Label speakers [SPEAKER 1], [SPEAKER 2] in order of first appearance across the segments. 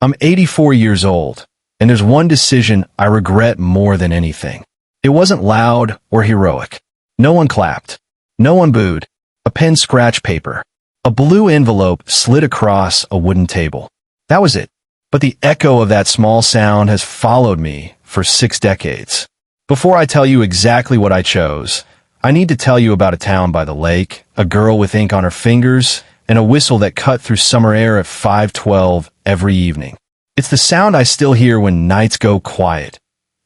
[SPEAKER 1] I'm 84 years old, and there's one decision I regret more than anything. It wasn't loud or heroic. No one clapped. No one booed. A pen scratched paper. A blue envelope slid across a wooden table. That was it. But the echo of that small sound has followed me for 6 decades. Before I tell you exactly what I chose, I need to tell you about a town by the lake, a girl with ink on her fingers, and a whistle that cut through summer air at 5:12 every evening. It's the sound I still hear when nights go quiet.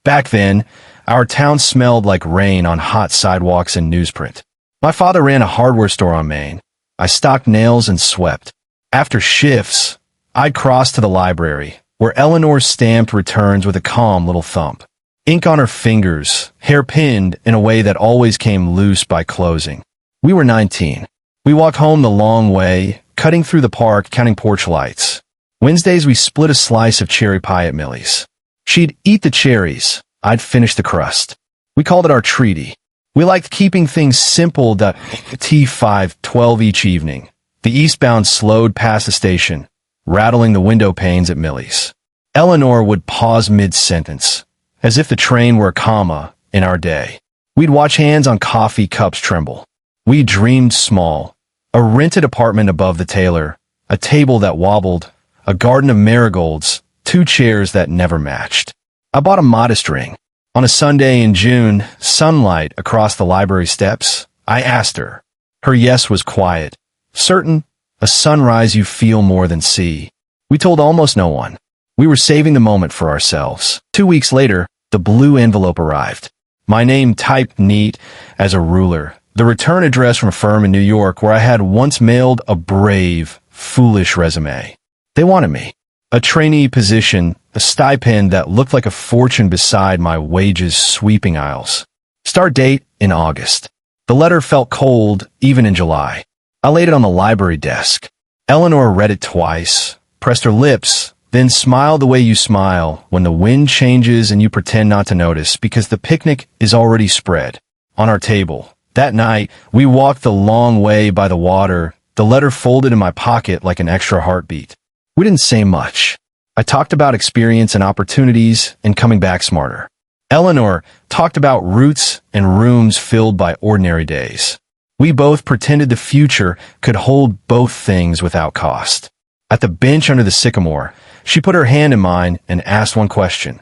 [SPEAKER 1] Back then, our town smelled like rain on hot sidewalks and newsprint. My father ran a hardware store on Main. I stocked nails and swept. After shifts, I'd cross to the library, where Eleanor stamped returns with a calm little thump. Ink on her fingers, hair pinned in a way that always came loose by closing. We were 19. We walked home the long way, cutting through the park, counting porch lights. Wednesdays we split a slice of cherry pie at Millie's. She'd eat the cherries. I'd finish the crust. We called it our treaty. We liked keeping things simple. T5:12 each evening. The eastbound slowed past the station, rattling the window panes at Millie's. Eleanor would pause mid-sentence, as if the train were a comma in our day. We'd watch hands on coffee cups tremble. We dreamed small. A rented apartment above the tailor, a table that wobbled, a garden of marigolds, 2 chairs that never matched. I bought a modest ring. On a Sunday in June, sunlight across the library steps, I asked her. Her yes was quiet, certain, a sunrise you feel more than see. We told almost no one. We were saving the moment for ourselves. 2 weeks later, the blue envelope arrived. My name typed neat as a ruler. The return address from a firm in New York where I had once mailed a brave, foolish resume. They wanted me. A trainee position, a stipend that looked like a fortune beside my wages sweeping aisles. Start date in August. The letter felt cold even in July. I laid it on the library desk. Eleanor read it twice, pressed her lips, then smiled the way you smile when the wind changes and you pretend not to notice because the picnic is already spread. On our table. That night, we walked the long way by the water, the letter folded in my pocket like an extra heartbeat. We didn't say much. I talked about experience and opportunities and coming back smarter. Eleanor talked about roots and rooms filled by ordinary days. We both pretended the future could hold both things without cost. At the bench under the sycamore, she put her hand in mine and asked one question.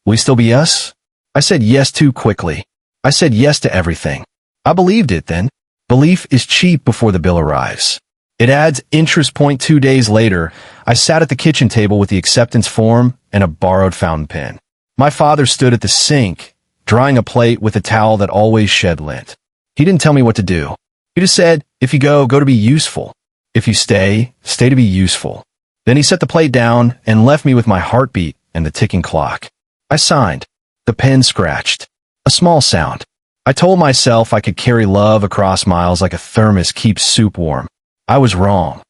[SPEAKER 1] Will you still be us? I said yes too quickly. I said yes to everything. I believed it then. Belief is cheap before the bill arrives. It adds interest. 2 days later, I sat at the kitchen table with the acceptance form and a borrowed fountain pen. My father stood at the sink, drying a plate with a towel that always shed lint. He didn't tell me what to do. He just said, if you go, go to be useful. If you stay, stay to be useful. Then he set the plate down and left me with my heartbeat and the ticking clock. I signed. The pen scratched. A small sound. I told myself I could carry love across miles like a thermos keeps soup warm. I was wrong.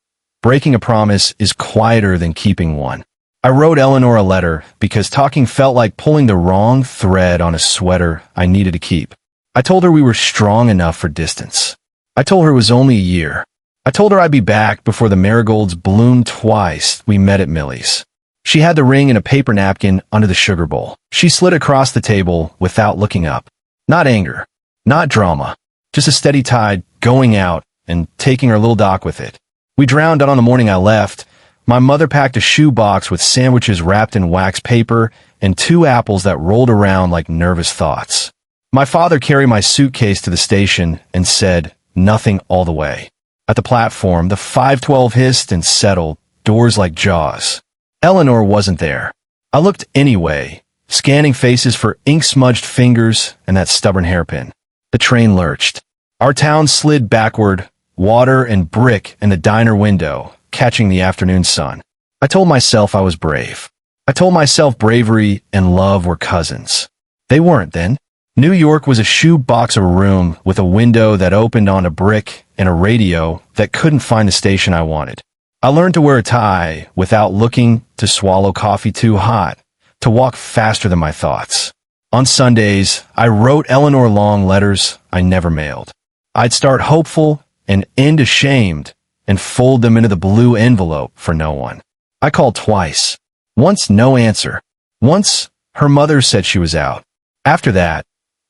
[SPEAKER 1] Breaking a promise is quieter than keeping one. I wrote Eleanor a letter because talking felt like pulling the wrong thread on a sweater I needed to keep. I told her we were strong enough for distance. I told her it was only a year. I told her I'd be back before the marigolds bloomed twice. We met at Millie's. She had the ring in a paper napkin under the sugar bowl. She slid across the table without looking up. Not anger, not drama, just a steady tide going out and taking her little dock with it. We drowned out on the morning I left. My mother packed a shoebox with sandwiches wrapped in wax paper and 2 apples that rolled around like nervous thoughts. My father carried my suitcase to the station and said nothing all the way. At the platform, the 512 hissed and settled, doors like jaws. Eleanor wasn't there. I looked anyway, scanning faces for ink-smudged fingers and that stubborn hairpin. The train lurched. Our town slid backward, water and brick in the diner window, catching the afternoon sun. I told myself I was brave. I told myself bravery and love were cousins. They weren't then. New York was a shoebox of a room with a window that opened on a brick and a radio that couldn't find the station I wanted. I learned to wear a tie without looking, to swallow coffee too hot, to walk faster than my thoughts. On Sundays, I wrote Eleanor long letters I never mailed. I'd start hopeful and end ashamed and fold them into the blue envelope for no one. I called twice. Once, no answer. Once, her mother said she was out. After that,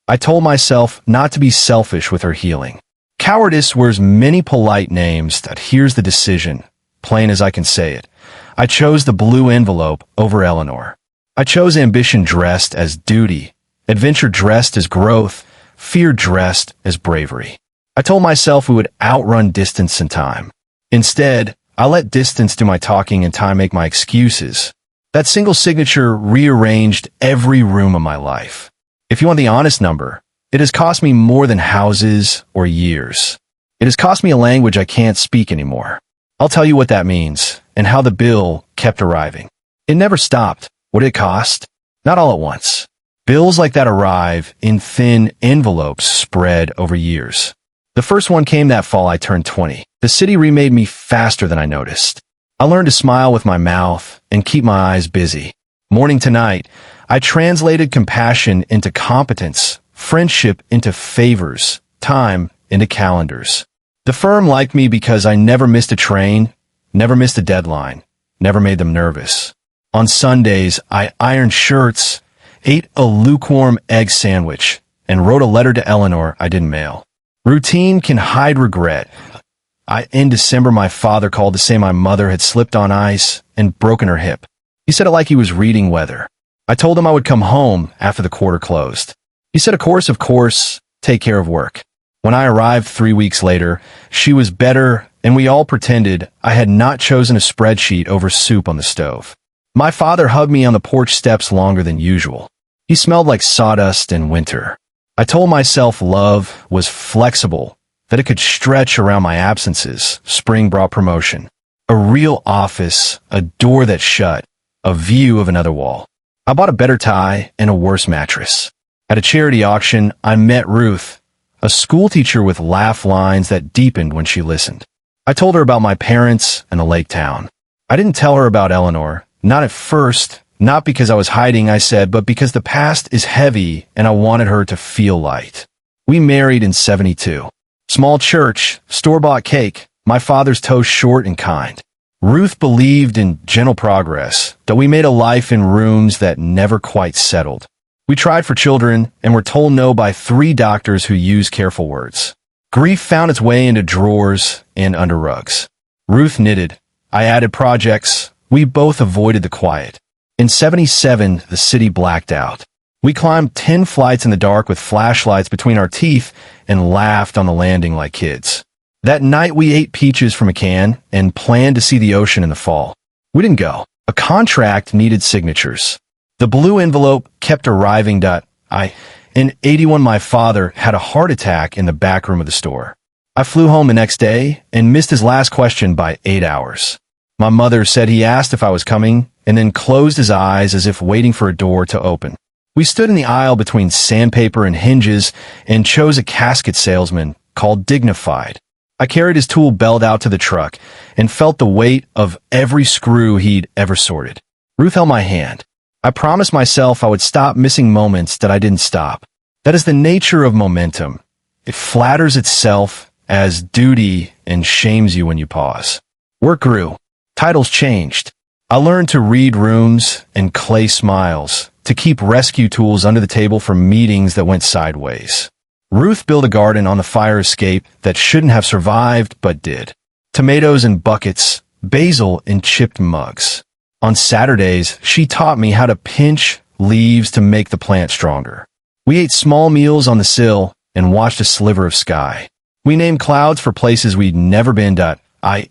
[SPEAKER 1] I told myself not to be selfish with her healing. Cowardice wears many polite names. That here's the decision, plain as I can say it. I chose the blue envelope over Eleanor. I chose ambition dressed as duty, adventure dressed as growth, fear dressed as bravery. I told myself we would outrun distance and time. Instead, I let distance do my talking and time make my excuses. That single signature rearranged every room of my life. If you want the honest number, it has cost me more than houses or years. It has cost me a language I can't speak anymore. I'll tell you what that means and how the bill kept arriving. It never stopped. What did it cost? Not all at once. Bills like that arrive in thin envelopes spread over years. The first one came that fall I turned 20. The city remade me faster than I noticed. I learned to smile with my mouth and keep my eyes busy. Morning to night, I translated compassion into competence, friendship into favors, time into calendars. The firm liked me because I never missed a train, never missed a deadline, never made them nervous. On Sundays, I ironed shirts, ate a lukewarm egg sandwich, and wrote a letter to Eleanor I didn't mail. Routine can hide regret. In December, my father called to say my mother had slipped on ice and broken her hip. He said it like he was reading weather. I told him I would come home after the quarter closed. He said, of course, take care of work. When I arrived 3 weeks later, she was better, and we all pretended I had not chosen a spreadsheet over soup on the stove. My father hugged me on the porch steps longer than usual. He smelled like sawdust in winter. I told myself love was flexible, that it could stretch around my absences. Spring brought promotion. A real office, a door that shut, a view of another wall. I bought a better tie and a worse mattress. At a charity auction, I met Ruth, a schoolteacher with laugh lines that deepened when she listened. I told her about my parents and the lake town. I didn't tell her about Eleanor, not at first, not because I was hiding, I said, but because the past is heavy and I wanted her to feel light. We married in 72. Small church, store-bought cake, my father's toast short and kind. Ruth believed in gentle progress, that we made a life in rooms that never quite settled. We tried for children and were told no by 3 doctors who used careful words. Grief found its way into drawers and under rugs. Ruth knitted. I added projects. We both avoided the quiet. In 77, the city blacked out. We climbed 10 flights in the dark with flashlights between our teeth and laughed on the landing like kids. That night we ate peaches from a can and planned to see the ocean in the fall. We didn't go. A contract needed signatures. The blue envelope kept arriving. In 81, my father had a heart attack in the back room of the store. I flew home the next day and missed his last question by 8 hours. My mother said he asked if I was coming and then closed his eyes as if waiting for a door to open. We stood in the aisle between sandpaper and hinges and chose a casket salesman called Dignified. I carried his tool belt out to the truck and felt the weight of every screw he'd ever sorted. Ruth held my hand. I promised myself I would stop missing moments that I didn't stop. That is the nature of momentum. It flatters itself as duty and shames you when you pause. Work grew. Titles changed. I learned to read rooms and clay smiles, to keep rescue tools under the table for meetings that went sideways. Ruth built a garden on the fire escape that shouldn't have survived but did. Tomatoes in buckets, basil in chipped mugs. On Saturdays, she taught me how to pinch leaves to make the plant stronger. We ate small meals on the sill and watched a sliver of sky. We named clouds for places we'd never been.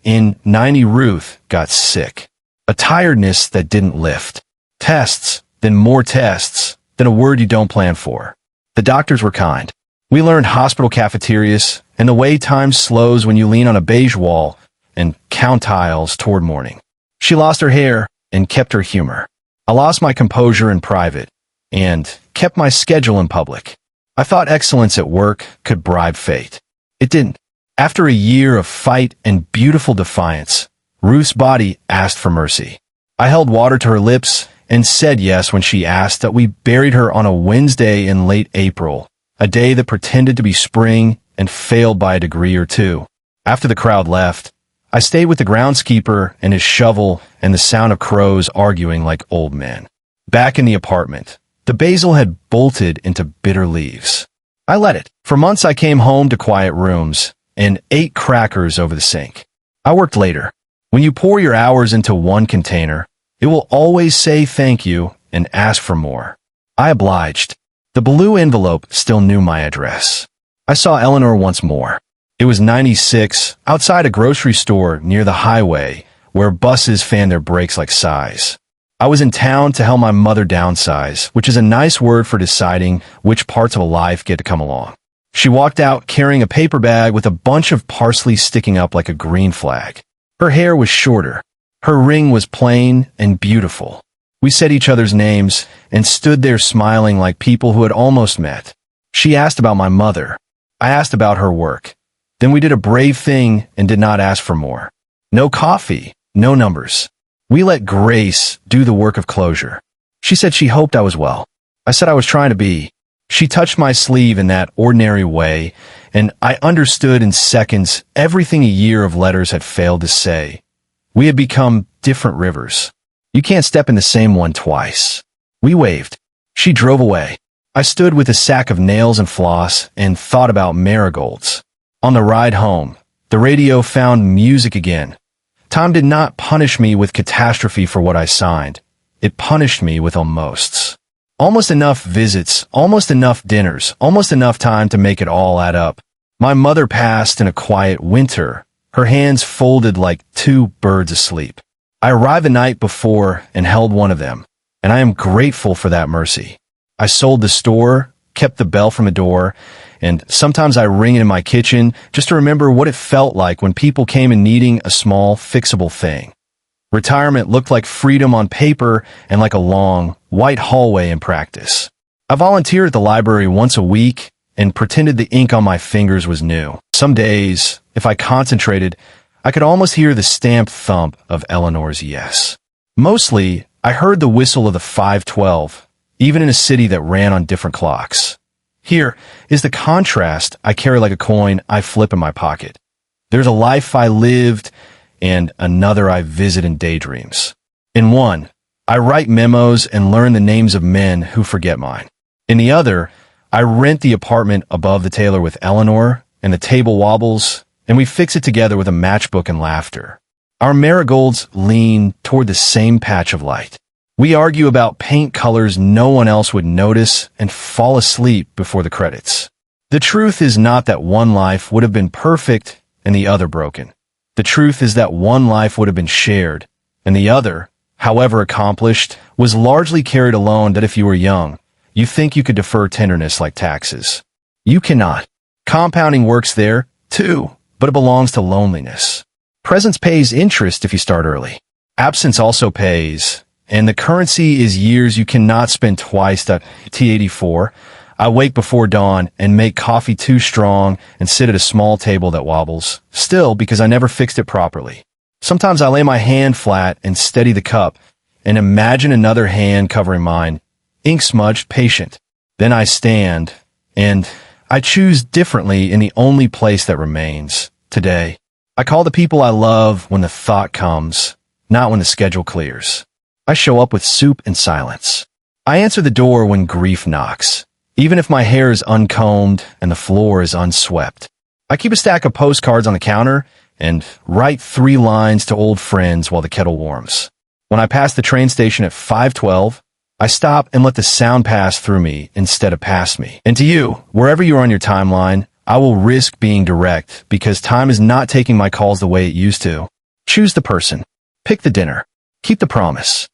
[SPEAKER 1] In 90, Ruth got sick. A tiredness that didn't lift. Tests, then more tests, then a word you don't plan for. The doctors were kind. We learned hospital cafeterias and the way time slows when you lean on a beige wall and count tiles toward morning. She lost her hair and kept her humor. I lost my composure in private and kept my schedule in public. I thought excellence at work could bribe fate. It didn't. After a year of fight and beautiful defiance, Ruth's body asked for mercy. I held water to her lips and said yes when she asked. That we buried her on a Wednesday in late April, a day that pretended to be spring and failed by a degree or two. After the crowd left, I stayed with the groundskeeper and his shovel and the sound of crows arguing like old men. Back in the apartment, the basil had bolted into bitter leaves. I let it. For months I came home to quiet rooms and ate crackers over the sink. I worked later. When you pour your hours into one container, it will always say thank you and ask for more. I obliged. The blue envelope still knew my address. I saw Eleanor once more. It was 96, outside a grocery store near the highway, where buses fan their brakes like sighs. I was in town to help my mother downsize, which is a nice word for deciding which parts of a life get to come along. She walked out carrying a paper bag with a bunch of parsley sticking up like a green flag. Her hair was shorter. Her ring was plain and beautiful. We said each other's names and stood there smiling like people who had almost met. She asked about my mother. I asked about her work. Then we did a brave thing and did not ask for more. No coffee, no numbers. We let grace do the work of closure. She said she hoped I was well. I said I was trying to be. She touched my sleeve in that ordinary way, and I understood in seconds everything a year of letters had failed to say. We had become different rivers. You can't step in the same one twice. We waved. She drove away. I stood with a sack of nails and floss and thought about marigolds. On the ride home, the radio found music again. Time did not punish me with catastrophe for what I signed. It punished me with almosts. Almost enough visits, almost enough dinners, almost enough time to make it all add up. My mother passed in a quiet winter, her hands folded like two birds asleep. I arrived the night before and held one of them, and I am grateful for that mercy. I sold the store, kept the bell from the door, and sometimes I ring it in my kitchen just to remember what it felt like when people came in needing a small, fixable thing. Retirement looked like freedom on paper and like a long, white hallway in practice. I volunteered at the library once a week and pretended the ink on my fingers was new. Some days, if I concentrated, I could almost hear the stamped thump of Eleanor's yes. Mostly, I heard the whistle of the 512, even in a city that ran on different clocks. Here is the contrast I carry like a coin I flip in my pocket. There's a life I lived and another I visit in daydreams. In one, I write memos and learn the names of men who forget mine. In the other, I rent the apartment above the Taylor with Eleanor, and the table wobbles, and we fix it together with a matchbook and laughter. Our marigolds lean toward the same patch of light. We argue about paint colors no one else would notice and fall asleep before the credits. The truth is not that one life would have been perfect and the other broken. The truth is that one life would have been shared, and the other, however accomplished, was largely carried alone. That if you were young, you think you could defer tenderness like taxes. You cannot. Compounding works there, too, but it belongs to loneliness. Presence pays interest if you start early. Absence also pays, and the currency is years you cannot spend twice. T84. I wake before dawn and make coffee too strong and sit at a small table that wobbles, still because I never fixed it properly. Sometimes I lay my hand flat and steady the cup and imagine another hand covering mine, ink smudged, patient. Then I stand, and I choose differently in the only place that remains, today. I call the people I love when the thought comes, not when the schedule clears. I show up with soup and silence. I answer the door when grief knocks, even if my hair is uncombed and the floor is unswept. I keep a stack of postcards on the counter and write 3 lines to old friends while the kettle warms. When I pass the train station at 5:12, I stop and let the sound pass through me instead of past me. And to you, wherever you are on your timeline, I will risk being direct because time is not taking my calls the way it used to. Choose the person. Pick the dinner. Keep the promise.